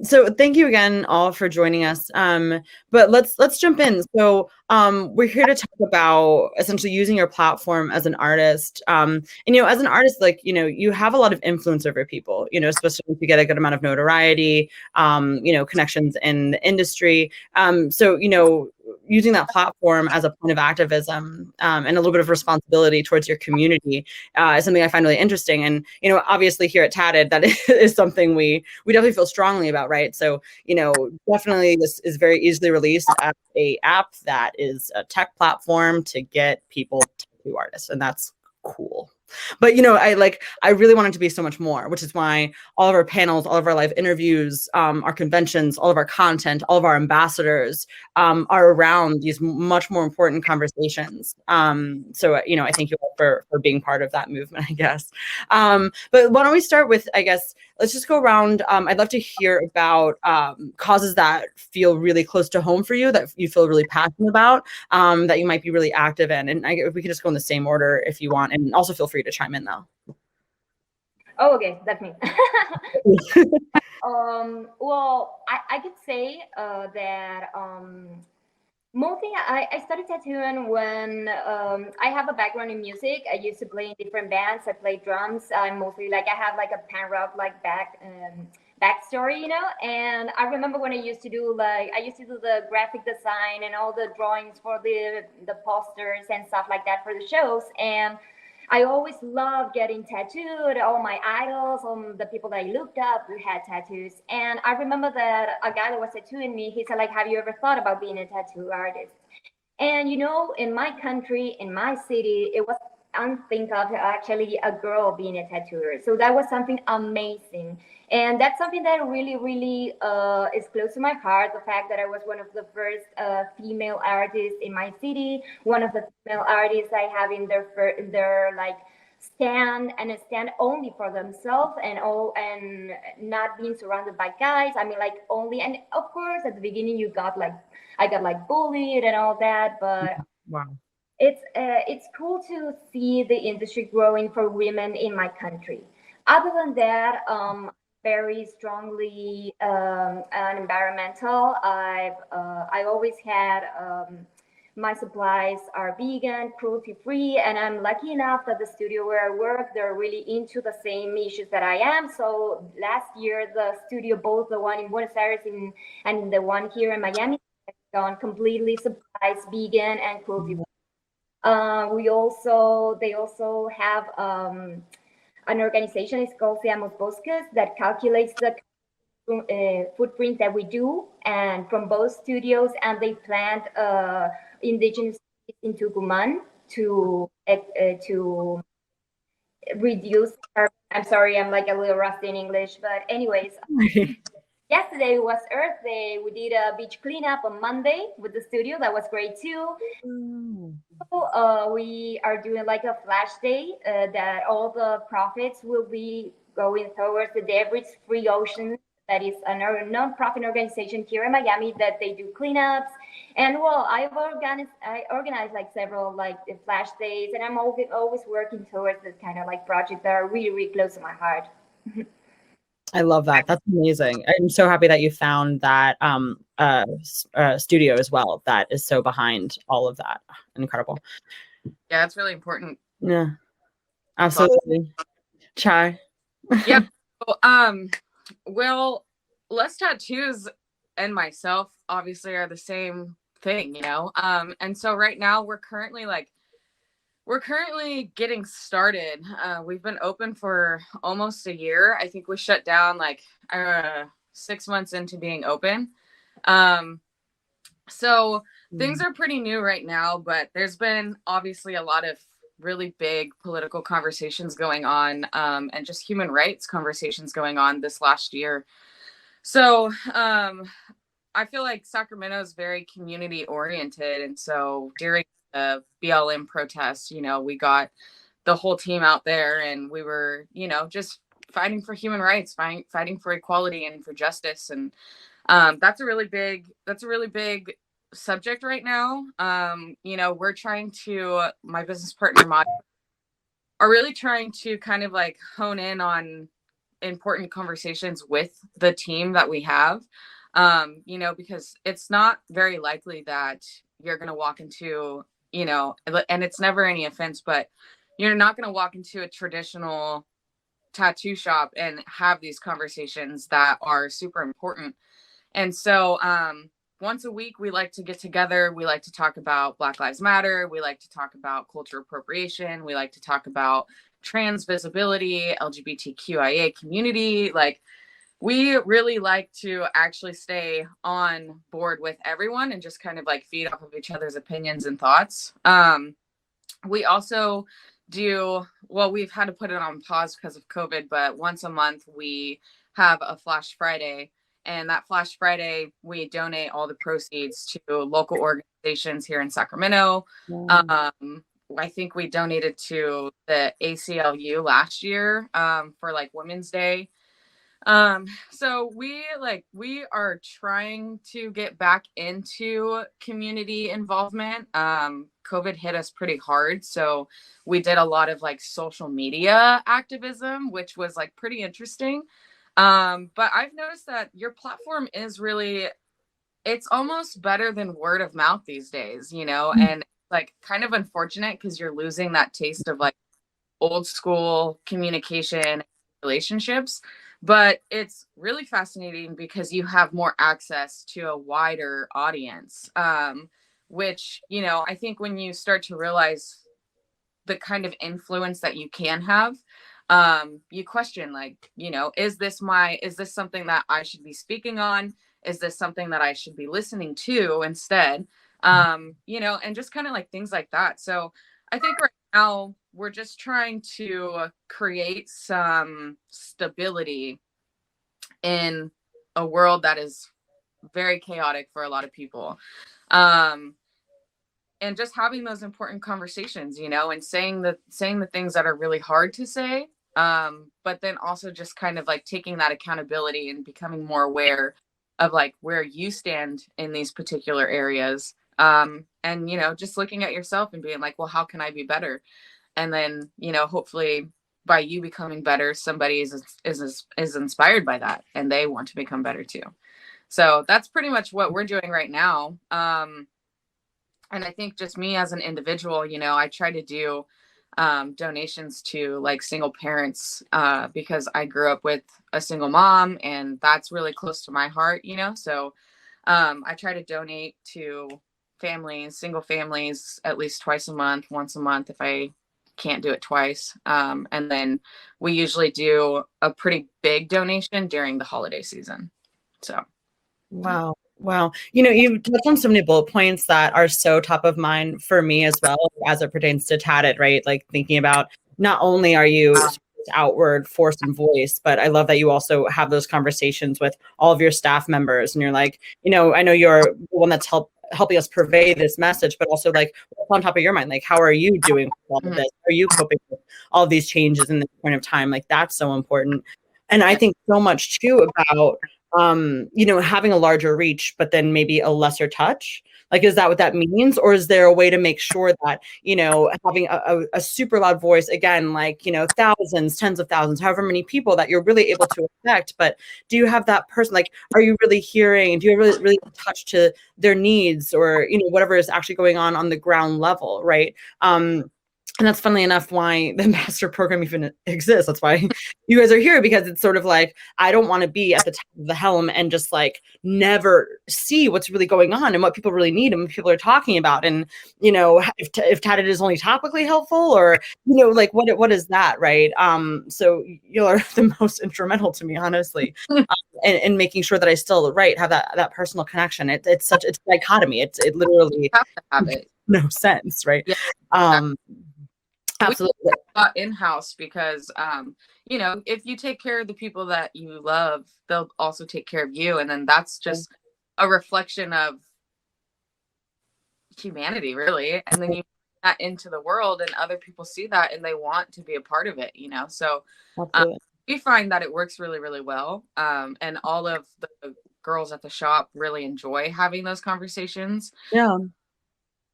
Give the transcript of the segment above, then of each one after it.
So thank you again all for joining us. But let's jump in. So we're here to talk about essentially using your platform as an artist. And as an artist, like you have a lot of influence over people. Especially if you get a good amount of notoriety, connections in the industry. So using that platform as a point of activism and a little bit of responsibility towards your community is something I find really interesting. And obviously here at Tattd, that is something we definitely feel strongly about, right? So definitely this is very easily released as a app that is a tech platform to get people tattoo artists, and that's cool. But I really want it to be so much more, which is why all of our panels, all of our live interviews, our conventions, all of our content, all of our ambassadors are around these much more important conversations. So I thank you all for being part of that movement, I guess. But why don't we start with, I guess, let's just go around. I'd love to hear about causes that feel really close to home for you, that you feel really passionate about, that you might be really active in. And we can just go in the same order if you want, and also feel free to chime in though. Oh, okay, that's me. Well, I could say that mostly I started tattooing when I have a background in music. I used to play in different bands. I play drums. I'm mostly I have a pan rock backstory, And I remember when I used to do the graphic design and all the drawings for the posters and stuff like that for the shows. And I always loved getting tattooed. All my idols, all the people that I looked up who had tattoos. And I remember that a guy that was tattooing me, he said, have you ever thought about being a tattoo artist? And, in my country, in my city, it was unthinkable actually a girl being a tattooer. So that was something amazing. And that's something that really, really is close to my heart. The fact that I was one of the first female artists in my city, one of the female artists I have in their stand only for themselves and not being surrounded by guys. I mean, only, and of course at the beginning I got bullied and all that, but wow. It's cool to see the industry growing for women in my country. Other than that, very strongly an environmental. I always had my supplies are vegan, cruelty free, and I'm lucky enough that the studio where I work, they're really into the same issues that I am. So last year, the studio, both the one in Buenos Aires and the one here in Miami, gone completely supplies vegan and cruelty free. They also have an organization. It's called Seamos Bosques that calculates the footprint that we do, and from both studios, and they plant indigenous trees in Tucumán to reduce carbon. I'm sorry, I'm a little rusty in English, but anyways. Yesterday was Earth Day. We did a beach cleanup on Monday with the studio. That was great too. So, we are doing a flash day that all the profits will be going towards the debris-free ocean. That is a non-profit organization here in Miami that they do cleanups. And I organized several flash days, and I'm always working towards this kind of project that are really, really close to my heart. I love that. That's amazing. I'm so happy that you found that studio as well that is so behind all of that. Incredible. Yeah, it's really important. Yeah, absolutely. Chai. Yeah. Well, Less Tattoos and myself obviously are the same thing, and so right now we're currently getting started. We've been open for almost a year. I think we shut down 6 months into being open. So things are pretty new right now, but there's been obviously a lot of really big political conversations going on, and just human rights conversations going on this last year. So I feel like Sacramento is very community oriented. And so during the BLM protests, we got the whole team out there, and we were, just fighting for human rights, fighting for equality and for justice. And that's a really big subject right now. We're trying to, my business partner, are really trying to kind of hone in on important conversations with the team that we have, you know, because it's not very likely that you're going to walk into, you know, and it's never any offense, but you're not going to walk into a traditional tattoo shop and have these conversations that are super important. And so once a week, we like to get together. We like to talk about Black Lives Matter. We like to talk about cultural appropriation. We like to talk about trans visibility, LGBTQIA community. Like, we really like to actually stay on board with everyone and just kind of like feed off of each other's opinions and thoughts. We also do, well, we've had to put it on pause because of COVID, but once a month we have a Flash Friday. And that Flash Friday, we donate all the proceeds to local organizations here in Sacramento. Yeah. I think we donated to the ACLU last year for like Women's Day. So we are trying to get back into community involvement. COVID hit us pretty hard. So we did a lot of like social media activism, which was like pretty interesting. But I've noticed that your platform is really, it's almost better than word of mouth these days, you know, and like kind of unfortunate because you're losing that taste of like old school communication relationships. But it's really fascinating because you have more access to a wider audience, which, you know, I think when you start to realize the kind of influence that you can have, you question, like, you know, is this something that I should be speaking on? Is this something that I should be listening to instead? You know, and just kind of like things like that. So I think right now we're just trying to create some stability in a world that is very chaotic for a lot of people. And just having those important conversations, you know, and saying the things that are really hard to say. But then also just kind of like taking that accountability and becoming more aware of like where you stand in these particular areas. And, you know, just looking at yourself and being like, well, how can I be better? And then, you know, hopefully by you becoming better, somebody is inspired by that and they want to become better too. So that's pretty much what we're doing right now. And I think just me as an individual, you know, I try to do donations to like single parents because I grew up with a single mom and that's really close to my heart, you know. So I try to donate to single families, at least twice a month, once a month if I can't do it twice. And then we usually do a pretty big donation during the holiday season. So. Wow. Wow. You know, you've touched on so many bullet points that are so top of mind for me as well, as it pertains to Tattd, right? Like thinking about not only are you outward force and voice, but I love that you also have those conversations with all of your staff members and you're like, you know, I know you're the one that's helping us purvey this message, but also like what's on top of your mind? Like, how are you doing with all of this? Are you coping with all of these changes in this point of time? Like that's so important. And I think so much too about you know, having a larger reach, but then maybe a lesser touch. Like, is that what that means? Or is there a way to make sure that, you know, having a super loud voice, again, like, you know, thousands, tens of thousands, however many people that you're really able to affect, but do you have that person, like, are you really hearing, do you really touch to their needs or, you know, whatever is actually going on the ground level, right? And that's funnily enough why the ambassador program even exists. That's why you guys are here, because it's sort of like, I don't want to be at the top of the helm and just like never see what's really going on and what people really need and what people are talking about. And, you know, if Tattd is only topically helpful or, you know, like what is that, right? So you are the most instrumental to me, honestly, and making sure that I still, right, have that personal connection. It's such, it's a dichotomy. It literally You have to have it. No sense, right? Yeah, absolutely. In-house because you know, if you take care of the people that you love, they'll also take care of you, and then that's just a reflection of humanity, really. And then you put that into the world and other people see that and they want to be a part of it, you know. So we find that it works really, really well, and all of the girls at the shop really enjoy having those conversations. Yeah.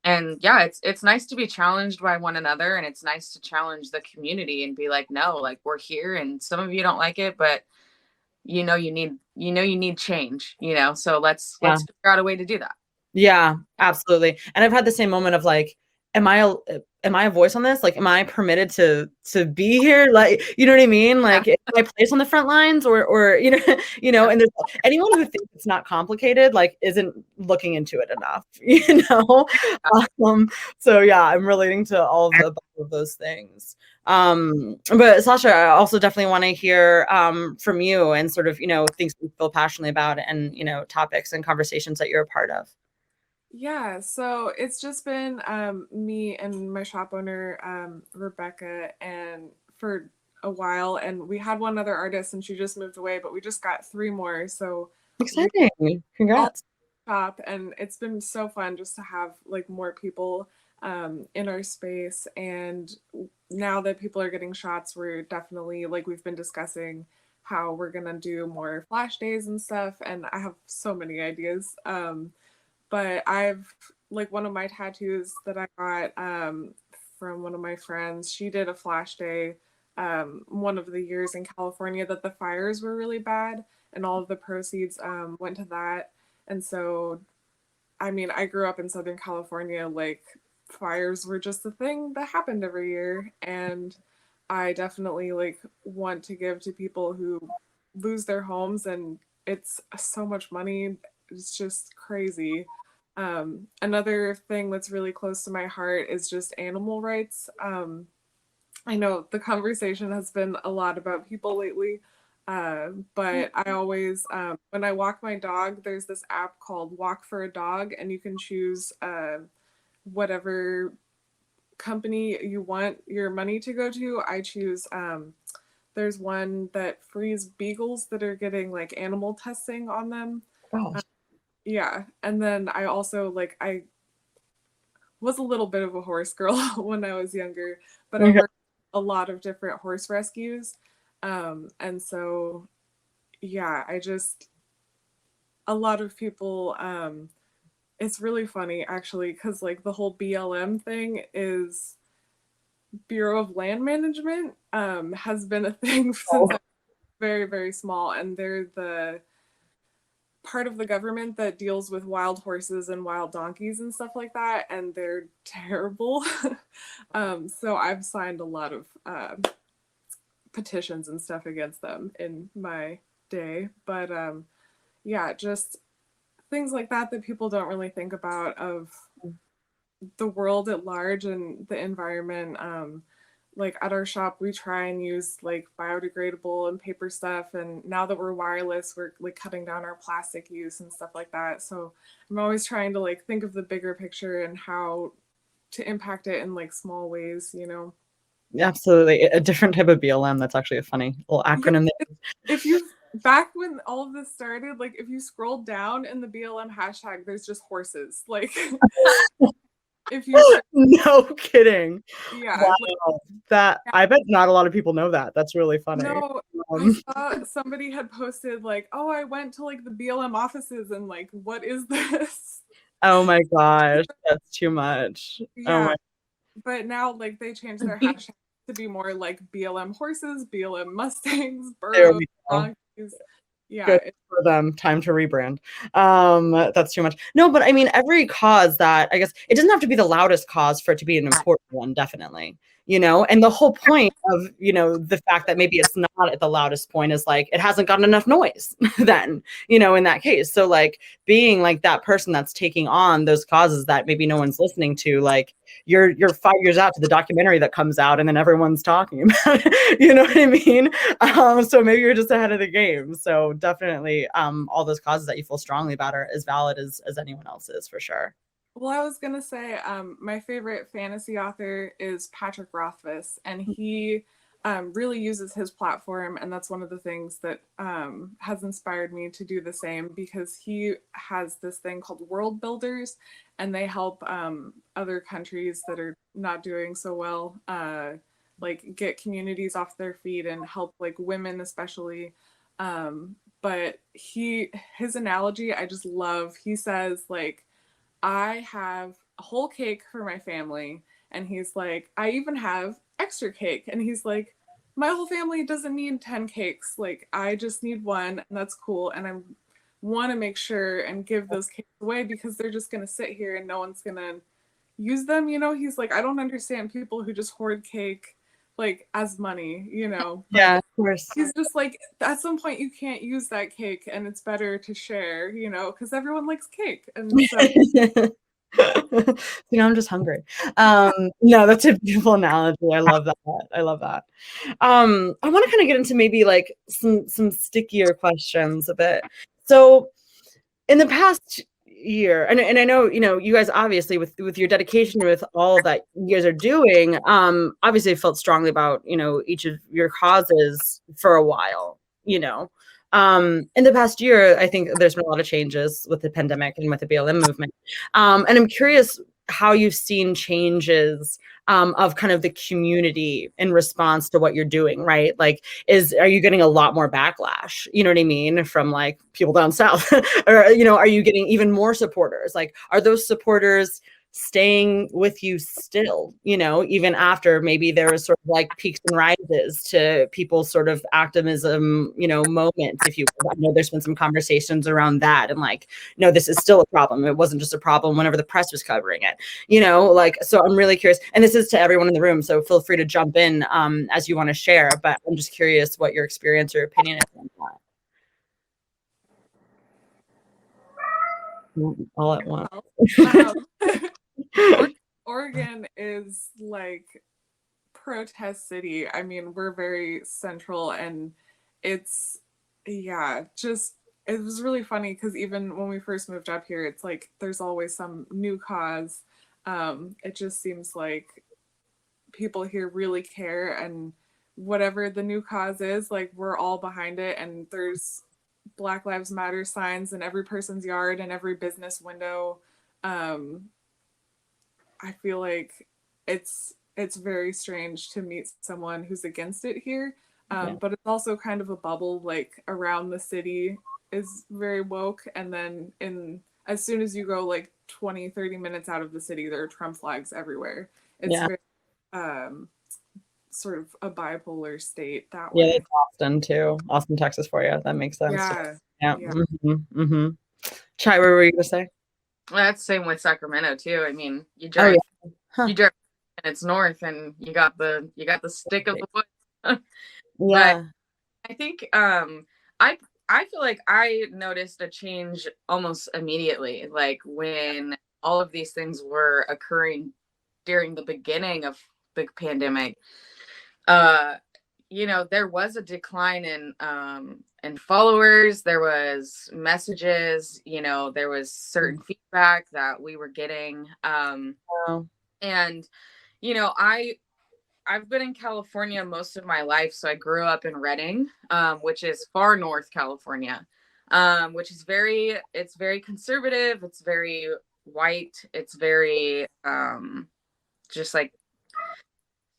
And yeah, it's nice to be challenged by one another, and it's nice to challenge the community and be like, no, like we're here and some of you don't like it, but you need change, so Yeah. let's figure out a way to do that. Yeah, absolutely. And I've had the same moment of like, am I a voice on this? Like, am I permitted to be here? Like, you know what I mean? Like, Yeah. am I placed on the front lines, or and there's anyone who thinks it's not complicated, like, isn't looking into it enough, so yeah, I'm relating to all of those things. But Sasha, I also definitely want to hear from you and sort of, things you feel passionately about and, topics and conversations that you're a part of. Yeah, so it's just been me and my shop owner, Rebecca, and for a while, and we had one other artist and she just moved away, but we just got 3 more. So exciting. Congrats. Shop, and it's been so fun just to have like more people in our space. And now that people are getting shots, we're definitely, like, we've been discussing how we're gonna do more flash days and stuff, and I have so many ideas. But I've, like, one of my tattoos that I got from one of my friends, she did a flash day one of the years in California that the fires were really bad, and all of the proceeds went to that. And so, I mean, I grew up in Southern California, like, fires were just a thing that happened every year, and I definitely, like, want to give to people who lose their homes, and it's so much money. It's just crazy. Another thing that's really close to my heart is just animal rights. I know the conversation has been a lot about people lately, but I always, when I walk my dog, there's this app called Walk for a Dog, and you can choose whatever company you want your money to go to. I choose, there's one that frees beagles that are getting like animal testing on them. Oh. Yeah, and then I also, like, I was a little bit of a horse girl when I was younger, but I worked a lot of different horse rescues. And so, yeah, a lot of people, it's really funny actually, because like the whole BLM thing is Bureau of Land Management, has been a thing since I was very, very small, and they're the part of the government that deals with wild horses and wild donkeys and stuff like that, and they're terrible. So I've signed a lot of petitions and stuff against them in my day. But yeah, just things like that that people don't really think about, of the world at large and the environment. Like at our shop, we try and use like biodegradable and paper stuff, and now that we're wireless, we're like cutting down our plastic use and stuff like that. So I'm always trying to like think of the bigger picture and how to impact it in like small ways, Absolutely. A different type of BLM. That's actually a funny little acronym. Yeah, if you, back when all of this started, like if you scroll down in the BLM hashtag, there's just horses. Like if you no kidding. Yeah. Wow. Like, that I bet not a lot of people know that. That's really funny. No, I saw somebody had posted like, oh, I went to like the BLM offices and like, what is this? Oh my gosh, that's too much. Yeah. Oh my. But now like they changed their hashtag to be more like BLM horses, BLM Mustangs, burros, donkeys. Yeah. Good for them. Time to rebrand. That's too much. No, but I mean, every cause that, I guess it doesn't have to be the loudest cause for it to be an important one, definitely. And the whole point of, the fact that maybe it's not at the loudest point is like, it hasn't gotten enough noise then, in that case. So like being like that person that's taking on those causes that maybe no one's listening to, like you're 5 years out to the documentary that comes out and then everyone's talking about it, you know what I mean? So maybe you're just ahead of the game. So definitely all those causes that you feel strongly about are as valid as anyone else's, for sure. Well, I was going to say, my favorite fantasy author is Patrick Rothfuss, and he really uses his platform, and that's one of the things that has inspired me to do the same, because he has this thing called World Builders, and they help other countries that are not doing so well, like get communities off their feet and help like women especially. But his analogy, I just love. He says like, I have a whole cake for my family. And he's like, I even have extra cake. And he's like, my whole family doesn't need 10 cakes. Like, I just need one, and that's cool. And I want to make sure and give those cakes away because they're just going to sit here and no one's going to use them. You know, he's like, I don't understand people who just hoard cake like as money, you know. Yeah, of course. He's just like, at some point you can't use that cake and it's better to share, you know, because everyone likes cake. And so you know, I'm just hungry. No, that's a beautiful analogy. I love that. I love that. I want to kind of get into maybe like some stickier questions a bit. So in the past year, and I know, you know, you guys obviously with your dedication, with all that you guys are doing, obviously felt strongly about, you know, each of your causes for a while, you know. In the past year, I think there's been a lot of changes with the pandemic and with the BLM movement. And I'm curious how you've seen changes of kind of the community in response to what you're doing, right? Like, are you getting a lot more backlash, you know what I mean, from like people down south? Or, you know, are you getting even more supporters? Like, are those supporters staying with you still, you know, even after maybe there was sort of like peaks and rises to people's sort of activism, you know, moments, if you will. I know there's been some conversations around that and like, no, this is still a problem. It wasn't just a problem whenever the press was covering it, you know, like, so I'm really curious, and this is to everyone in the room, so feel free to jump in as you want to share, but I'm just curious what your experience or opinion is on that. All at once. Oregon is like protest city. I mean, we're very central, and it's, yeah, just, it was really funny because even when we first moved up here, it's like there's always some new cause. It just seems like people here really care, and whatever the new cause is, like, we're all behind it, and there's Black Lives Matter signs in every person's yard and every business window. I feel like it's very strange to meet someone who's against it here. But it's also kind of a bubble, like around the city is very woke. And then as soon as you go like 20-30 minutes out of the city, there are Trump flags everywhere. It's very sort of a bipolar state that way. Yeah, that's Austin too. Austin, Texas for you. That makes sense. Yeah. Chai, what were you gonna say? Well, that's the same with Sacramento too. I mean, you drive you drive minutes north and you got the stick of the woods. But I think I feel like I noticed a change almost immediately, like when all of these things were occurring during the beginning of the pandemic. You know, there was a decline in followers, there was messages, you know, there was certain feedback that we were getting. And, you know, I've been in California most of my life. So I grew up in Redding, which is far north California, which is it's very conservative. It's very white. It's very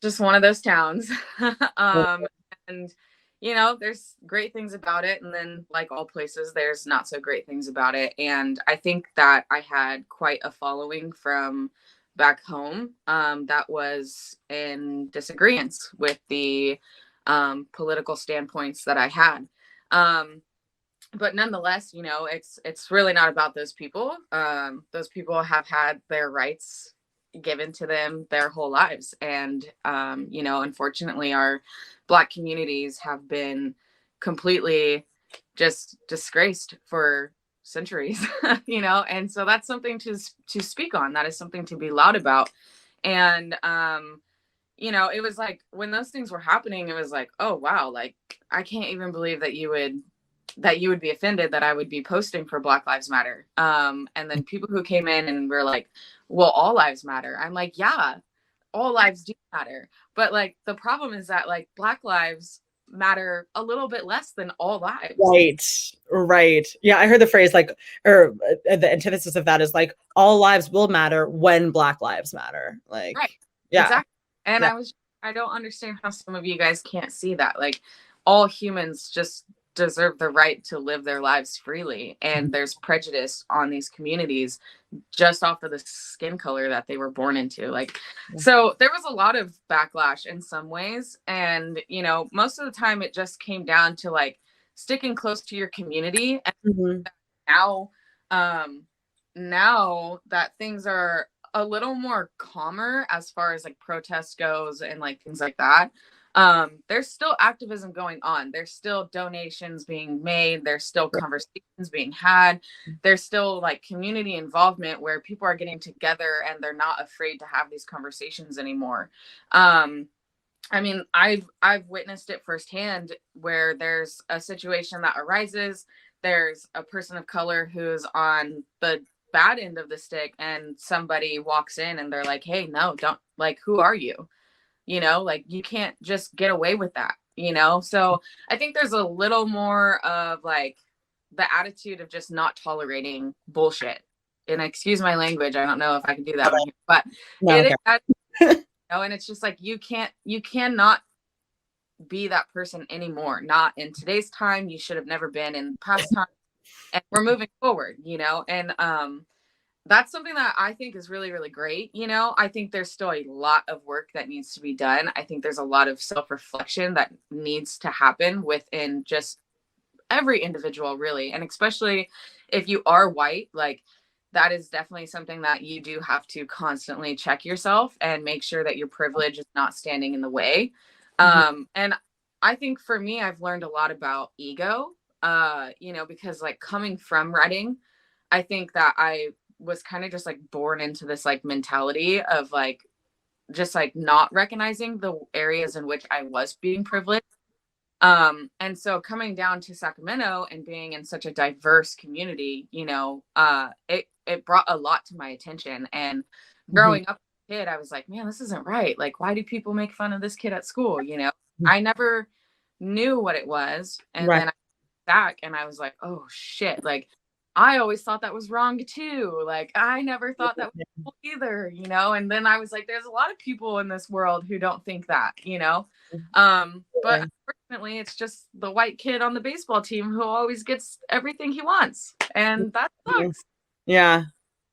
just one of those towns. And, you know, there's great things about it. And then like all places, there's not so great things about it. And I think that I had quite a following from back home that was in disagreement with the political standpoints that I had. But nonetheless, you know, it's really not about those people. Those people have had their rights given to them their whole lives. And, you know, unfortunately, our Black communities have been completely just disgraced for centuries, you know, and so that's something to speak on. That is something to be loud about. And, you know, it was like when those things were happening, it was like, oh, wow, like, I can't even believe that you would be offended that I would be posting for Black Lives Matter. And then people who came in and were like, well, all lives matter. I'm like, yeah, all lives do matter. But like, the problem is that like Black lives matter a little bit less than all lives. Right. Yeah. I heard the phrase like, or the antithesis of that is like, all lives will matter when Black lives matter. Like, right. Yeah. Exactly. And I don't understand how some of you guys can't see that. Like, all humans just deserve the right to live their lives freely. And there's prejudice on these communities just off of the skin color that they were born into. Like, so there was a lot of backlash in some ways. And, you know, most of the time it just came down to like sticking close to your community. And now, now that things are a little more calmer as far as like protest goes and like things like that, there's still activism going on. There's still donations being made. There's still conversations being had. There's still like community involvement where people are getting together and they're not afraid to have these conversations anymore. I mean, I've witnessed it firsthand where there's a situation that arises. There's a person of color who's on the bad end of the stick, and somebody walks in and they're like, hey, no, don't, like, who are you? You know, like, you can't just get away with that, you know? So I think there's a little more of like the attitude of just not tolerating bullshit. And excuse my language, I don't know if I can do that, but no, it is, you know, and it's just like, you cannot be that person anymore. Not in today's time. You should have never been in past time. And we're moving forward, you know? And that's something that I think is really, really great. You know, I think there's still a lot of work that needs to be done. I think there's a lot of self-reflection that needs to happen within just every individual, really. And especially if you are white, like, that is definitely something that you do have to constantly check yourself and make sure that your privilege is not standing in the way. And I think for me, I've learned a lot about ego, you know, because like coming from Reading, I think that I was kind of just like born into this like mentality of like, just like not recognizing the areas in which I was being privileged. And so coming down to Sacramento and being in such a diverse community, you know, it brought a lot to my attention. And growing up as a kid, I was like, man, this isn't right. Like, why do people make fun of this kid at school? You know, I never knew what it was. And then I went back and I was like, oh shit. Like, I always thought that was wrong too. Like, I never thought that was cool either, you know? And then I was like, there's a lot of people in this world who don't think that, you know? But unfortunately, it's just the white kid on the baseball team who always gets everything he wants. And that sucks. Yeah.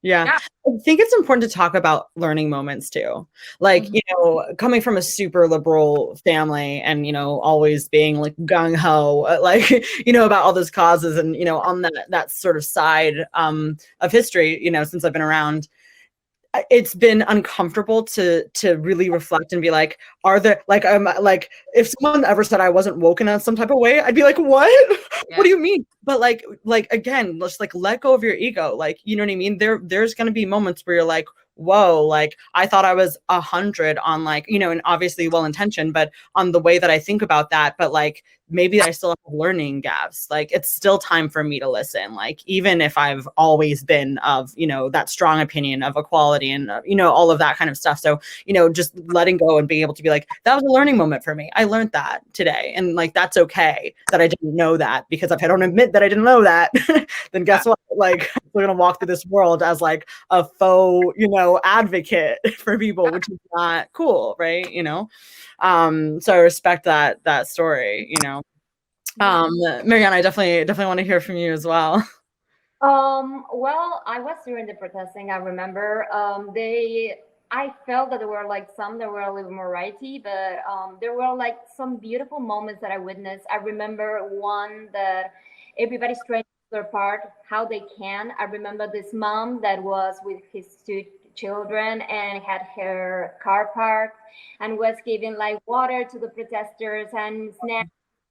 I think it's important to talk about learning moments too. Like, you know, coming from a super liberal family and, you know, always being like gung ho, like, you know, about all those causes and, you know, on that sort of side of history, you know, since I've been around, it's been uncomfortable to really reflect and be like, are there like, like if someone ever said I wasn't woken in some type of way, I'd be like, what? Yeah. What do you mean? But like again, just like let go of your ego. Like, you know what I mean? There's going to be moments where you're like, whoa, like I thought I was 100 on like, you know, and obviously well-intentioned, but on the way that I think about that, but like, maybe I still have learning gaps. Like, it's still time for me to listen. Like, even if I've always been of, you know, that strong opinion of equality and, you know, all of that kind of stuff. So, you know, just letting go and being able to be like, that was a learning moment for me. I learned that today. And like, that's okay that I didn't know that, because if I don't admit that I didn't know that, then guess what? Like, we're going to walk through this world as like a faux, you know, advocate for people, which is not cool. Right. You know? So I respect that story, you know. Marianna, I definitely want to hear from you as well. Well, I was during the protesting. I remember I felt that there were like some that were a little more righty, but there were like some beautiful moments that I witnessed. I remember one that everybody's trying to do their part how they can. I remember this mom that was with his two children and had her car parked and was giving like water to the protesters and snacks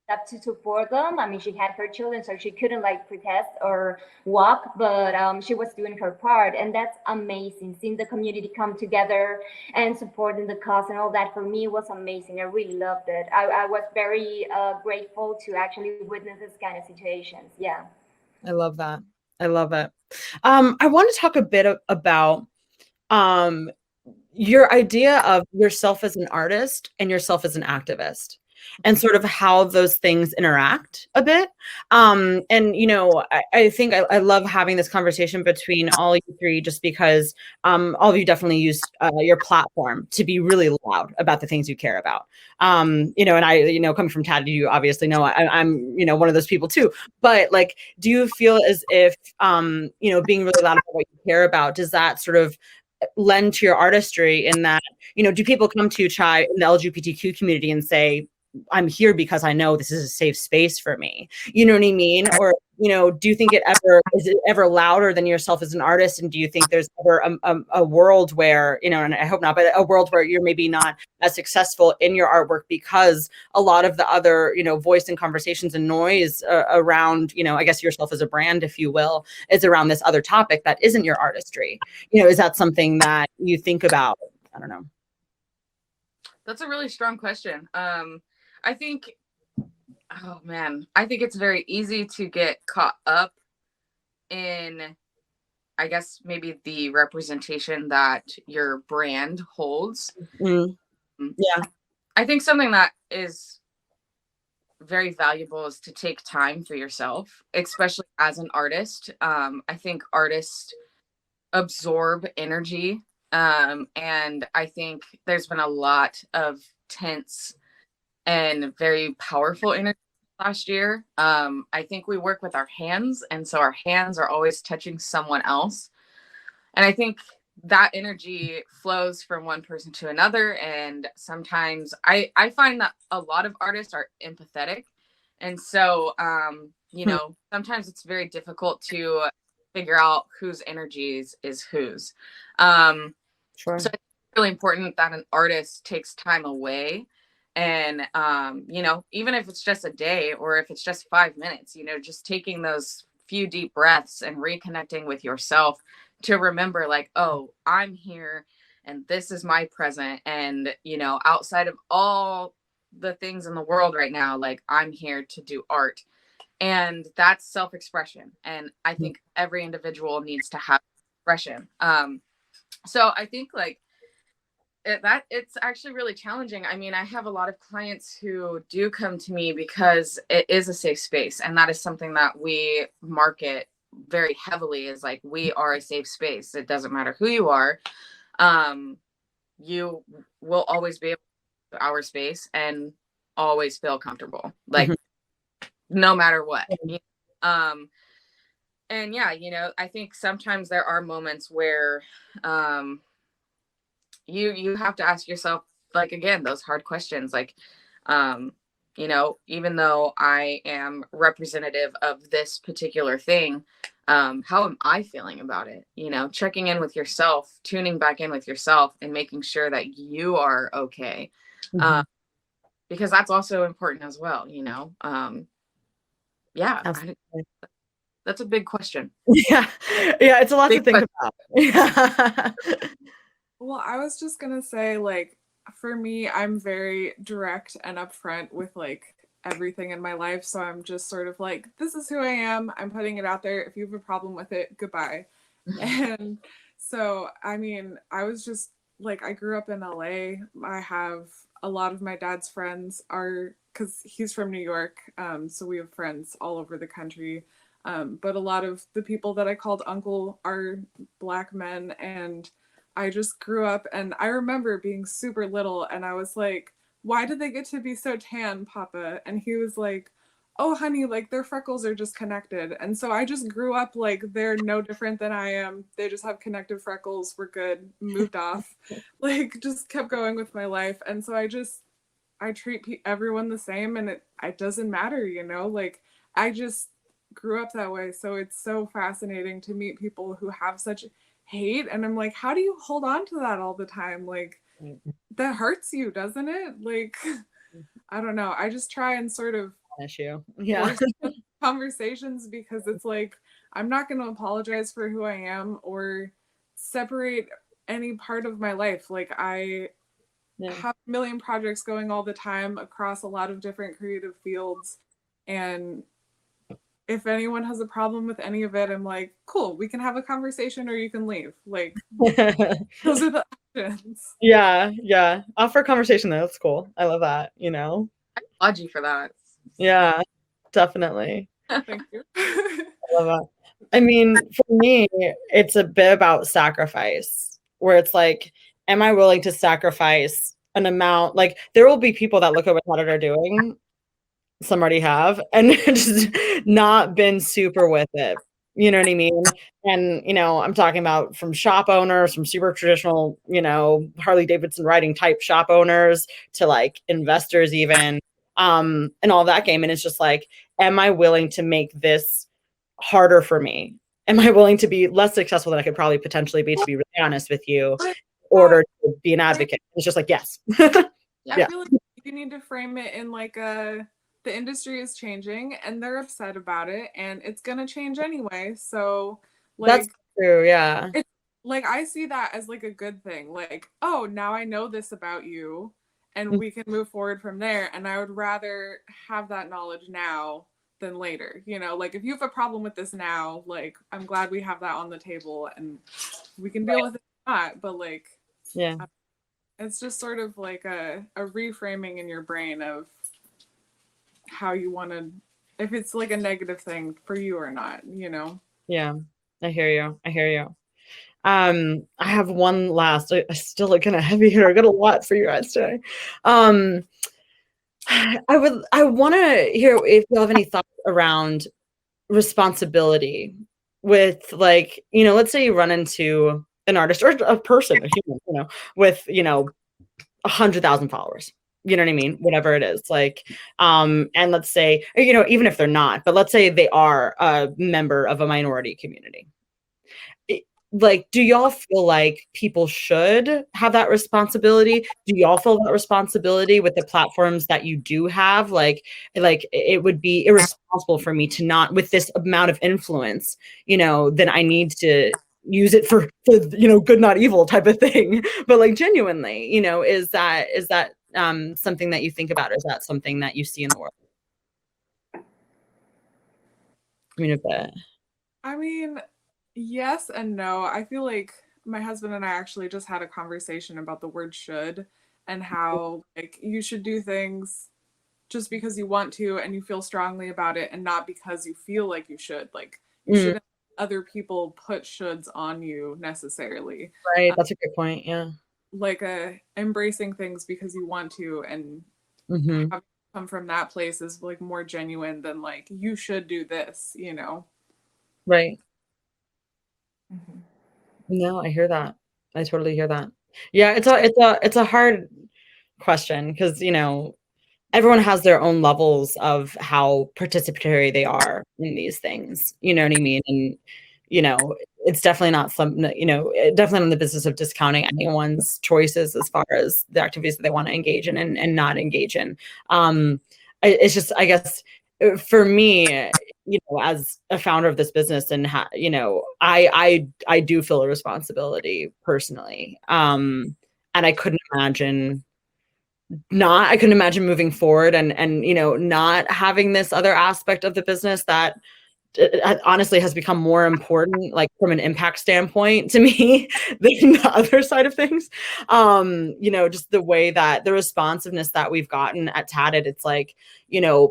up to support them. I mean, she had her children, so she couldn't like protest or walk, but she was doing her part. And that's amazing. Seeing the community come together and supporting the cause and all that, for me, was amazing. I really loved it. I was very grateful to actually witness this kind of situations. Yeah. I love that. I love it. I want to talk a bit about your idea of yourself as an artist and yourself as an activist. and sort of how those things interact a bit. And, you know, I think I love having this conversation between all you three, just because all of you definitely use your platform to be really loud about the things you care about. You know, and I, you know, coming from Tattd, you obviously know I'm, you know, one of those people too. But like, do you feel as if, you know, being really loud about what you care about, does that sort of lend to your artistry in that, you know, do people come to you, Chai, in the LGBTQ community and say, I'm here because I know this is a safe space for me? You know what I mean? Or, you know, do you think is it ever louder than yourself as an artist? And do you think there's ever a world where, you know, and I hope not, but a world where you're maybe not as successful in your artwork because a lot of the other, you know, voice and conversations and noise around, you know, I guess yourself as a brand, if you will, is around this other topic that isn't your artistry? You know, is that something that you think about? I don't know. That's a really strong question. I think, oh man, I think it's very easy to get caught up in, I guess, maybe the representation that your brand holds. Yeah. I think something that is very valuable is to take time for yourself, especially as an artist. I think artists absorb energy. And I think there's been a lot of tense and very powerful energy last year. I think we work with our hands, and so our hands are always touching someone else. And I think that energy flows from one person to another. And sometimes I find that a lot of artists are empathetic. And so, you know, sometimes it's very difficult to figure out whose energies is whose. Sure. So it's really important that an artist takes time away. And, you know, even if it's just a day or if it's just 5 minutes, you know, just taking those few deep breaths and reconnecting with yourself to remember, like, oh, I'm here and this is my present. And, you know, outside of all the things in the world right now, like, I'm here to do art. And that's self-expression. And I think every individual needs to have expression. So I think, like, it's actually really challenging. I mean, I have a lot of clients who do come to me because it is a safe space. And that is something that we market very heavily, is like, we are a safe space. It doesn't matter who you are. You will always be able to our space and always feel comfortable, like, no matter what. And yeah, you know, I think sometimes there are moments where, you have to ask yourself, like, again, those hard questions, like, you know, even though I am representative of this particular thing, how am I feeling about it? You know, checking in with yourself, tuning back in with yourself, and making sure that you are okay. Because that's also important as well, you know? Yeah, that's a big question. Yeah, it's a lot to think about. Yeah. Well, I was just gonna say, like, for me, I'm very direct and upfront with, like, everything in my life. So I'm just sort of like, this is who I am. I'm putting it out there. If you have a problem with it, goodbye. And so, I mean, I was just like, I grew up in LA. I have a lot of my dad's friends are, because he's from New York. So we have friends all over the country. But a lot of the people that I called uncle are Black men. And I just grew up, and I remember being super little, and I was like, why do they get to be so tan, Papa? And he was like, oh, honey, like, their freckles are just connected. And so I just grew up like, they're no different than I am. They just have connected freckles. We're good. Moved off. Like, just kept going with my life. And so I treat everyone the same, and it doesn't matter, you know? Like, I just grew up that way. So it's so fascinating to meet people who have such hate, and I'm like, how do you hold on to that all the time? Like, that hurts you, doesn't it? Like, I don't know. I just try and sort of issue conversations, because it's like, I'm not going to apologize for who I am or separate any part of my life. Like, I have a million projects going all the time across a lot of different creative fields, and if anyone has a problem with any of it, I'm like, cool, we can have a conversation, or you can leave. Like, those are the options. Yeah. Offer a conversation though. That's cool. I love that, you know? applaud you for that. Yeah, definitely. Thank you. I love that. I mean, for me, it's a bit about sacrifice, where it's like, am I willing to sacrifice an amount? Like, there will be people that look at what Tattd are doing, some already have, and just not been super with it. You know what I mean? And, I'm talking about from shop owners, from super traditional, Harley Davidson riding type shop owners to like investors even, and all that game. And it's just like, am I willing to make this harder for me? Am I willing to be less successful than I could probably potentially be, to be really honest with you, in order to be an advocate? It's just like, yes. I feel like you need to frame it in like the industry is changing and they're upset about it and it's gonna change anyway. So like, that's true. Yeah. It's like, I see that as like a good thing. Like, oh, now I know this about you and we can move forward from there. And I would rather have that knowledge now than later. Like if you have a problem with this now, like I'm glad we have that on the table and we can deal with it or not. But like, yeah, it's just sort of like a reframing in your brain of how you want to, if it's like a negative thing for you or not, Yeah, I hear you. I have one last, I still like kind of heavy here. I got a lot for you guys today. I want to hear if you have any thoughts around responsibility with, like, let's say you run into an artist or a person, a human, with, 100,000 followers, you know what I mean? Whatever it is, like, and let's say, even if they're not, but let's say they are a member of a minority community. Like, do y'all feel like people should have that responsibility? Do y'all feel that responsibility with the platforms that you do have? Like it would be irresponsible for me to not, with this amount of influence, then I need to use it for good, not evil type of thing. But like, genuinely, is that something that you think about? Is that something that you see in the world? I mean, yes and no. I feel like my husband and I actually just had a conversation about the word should and how like you should do things just because you want to and you feel strongly about it and not because you feel like you should. Like you shouldn't let other people put shoulds on you necessarily. Right. That's a good point. Yeah. Like embracing things because you want to and have come from that place is like more genuine than like you should do this, Right. No, I hear that. I totally hear that. Yeah, it's a hard question because, everyone has their own levels of how participatory they are in these things. You know what I mean? And, it's definitely not definitely not in the business of discounting anyone's choices as far as the activities that they want to engage in and not engage in. It's just, I guess, for me, as a founder of this business and I do feel a responsibility personally. And I couldn't imagine moving forward and not having this other aspect of the business that honestly has become more important, like from an impact standpoint to me than the other side of things. Just the way that the responsiveness that we've gotten at Tattd, it's like,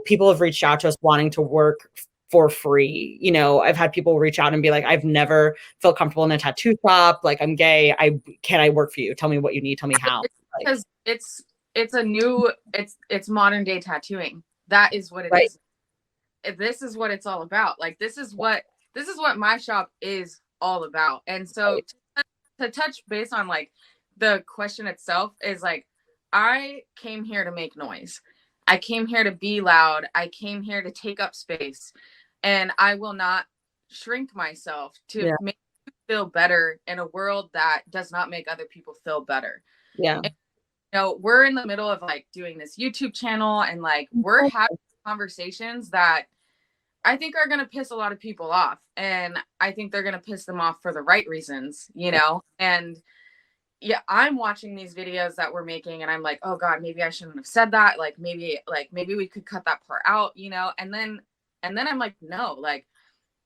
people have reached out to us wanting to work for free. I've had people reach out and be like, I've never felt comfortable in a tattoo shop. Like, I'm gay. Can I work for you? Tell me what you need. Tell me how. Because it's modern day tattooing. That is what it is. This is what it's all about. Like, this is what my shop is all about. And so to touch base on like the question itself is like, I came here to make noise. I came here to be loud. I came here to take up space, and I will not shrink myself to make you feel better in a world that does not make other people feel better. Yeah. And, we're in the middle of like doing this YouTube channel and like we're having conversations that I think are going to piss a lot of people off. And I think they're going to piss them off for the right reasons, and yeah, I'm watching these videos that we're making and I'm like, oh God, maybe I shouldn't have said that. Like, maybe we could cut that part out, and then I'm like, no, like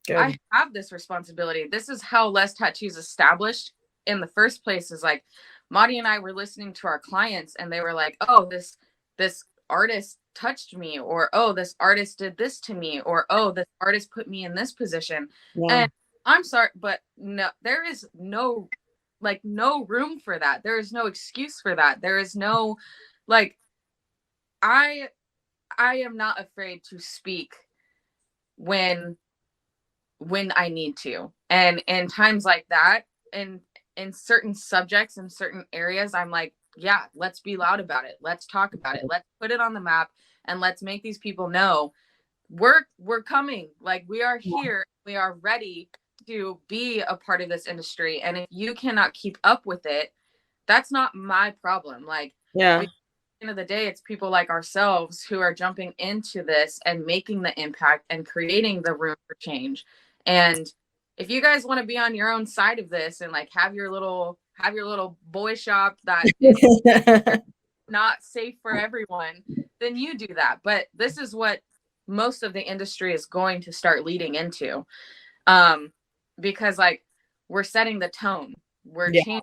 good. I have this responsibility. This is how Less Tattoos established in the first place, is like Madi and I were listening to our clients and they were like, oh, this artist touched me, or oh, this artist did this to me, or oh, this artist put me in this position. And I'm sorry, but no, there is no room for that. There is no excuse for that. There is no, like, I am not afraid to speak when I need to. And in times like that, and in certain subjects and certain areas, I'm like, yeah, let's be loud about it. Let's talk about it. Let's put it on the map, and let's make these people know we're coming. Like, we are here. We are ready to be a part of this industry. And if you cannot keep up with it, that's not my problem. Like, at the end of the day, it's people like ourselves who are jumping into this and making the impact and creating the room for change. And if you guys want to be on your own side of this and like have your little boy shop that is not safe for everyone, then you do that. But this is what most of the industry is going to start leading into, because like, we're setting the tone, we're changing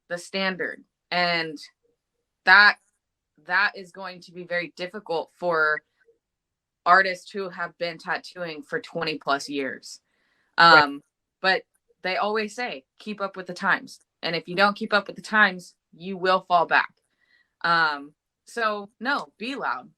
the standard, and that is going to be very difficult for artists who have been tattooing for 20 plus years. But they always say, keep up with the times. And if you don't keep up with the times, you will fall back. So no, be loud.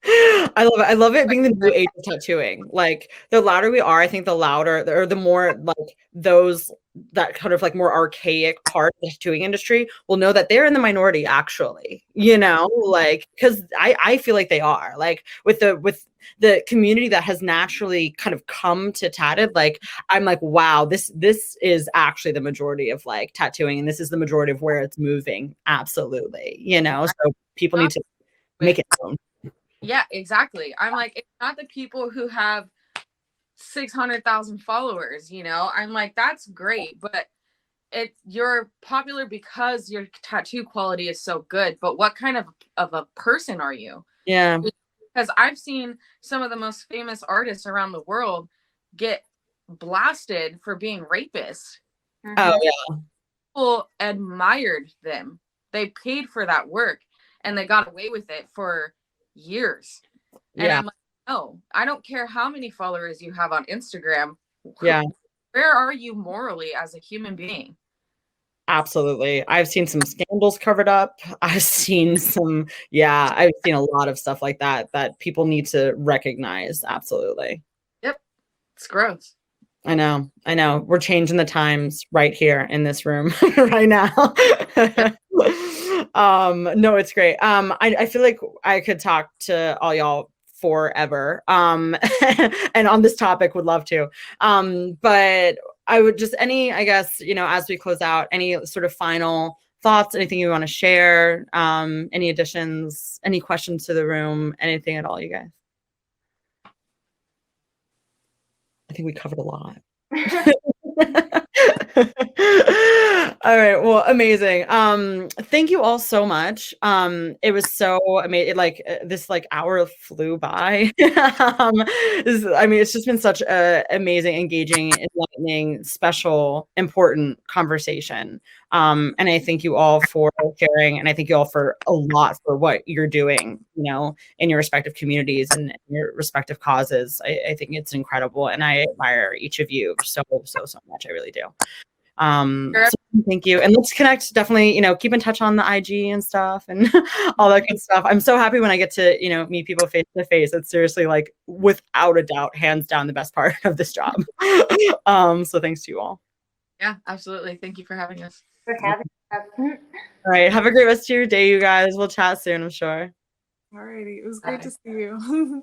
I love it. I love it being the new age of tattooing. Like, the louder we are, I think the louder, or the more like those that kind of like more archaic part of the tattooing industry will know that they're in the minority, actually, you know, like, because I feel like they are, like, with the community that has naturally kind of come to Tattd, like, I'm like, wow, this is actually the majority of like tattooing, and this is the majority of where it's moving. Absolutely, you know, so people need to make it known. Yeah, exactly. I'm like, it's not the people who have 600,000 followers, you know. I'm like, that's great, but you're popular because your tattoo quality is so good. But what kind of a person are you? Yeah. Because I've seen some of the most famous artists around the world get blasted for being rapists. Oh yeah. People admired them. They paid for that work, and they got away with it for years. And I'm like, no, I don't care how many followers you have on Instagram. Yeah. Where are you morally as a human being? Absolutely. I've seen some scandals covered up. I've seen I've seen a lot of stuff like that people need to recognize. Absolutely. Yep. It's gross. I know. We're changing the times right here in this room right now. No, it's great. I feel like I could talk to all y'all forever. And on this topic would love to. But I would just, I guess, you know, as we close out, any sort of final thoughts, anything you want to share, any additions, any questions to the room, anything at all, you guys? I think we covered a lot. All right. Well, amazing. Thank you all so much. It was so amazing. Like, this like hour flew by. It's just been such a amazing, engaging, enlightening, special, important conversation. And I thank you all for sharing, and I thank you all for a lot for what you're doing, you know, in your respective communities and your respective causes. I think it's incredible, and I admire each of you so much. I really do. So thank you, and let's connect. Definitely, you know, keep in touch on the IG and stuff and all that good stuff. I'm so happy when I get to, you know, meet people face to face. It's seriously, like, without a doubt, hands down, the best part of this job. So thanks to you all. Yeah, absolutely. Thank you for having us. For having us. All right, have a great rest of your day, you guys. We'll chat soon, I'm sure. All righty, it was great to see you.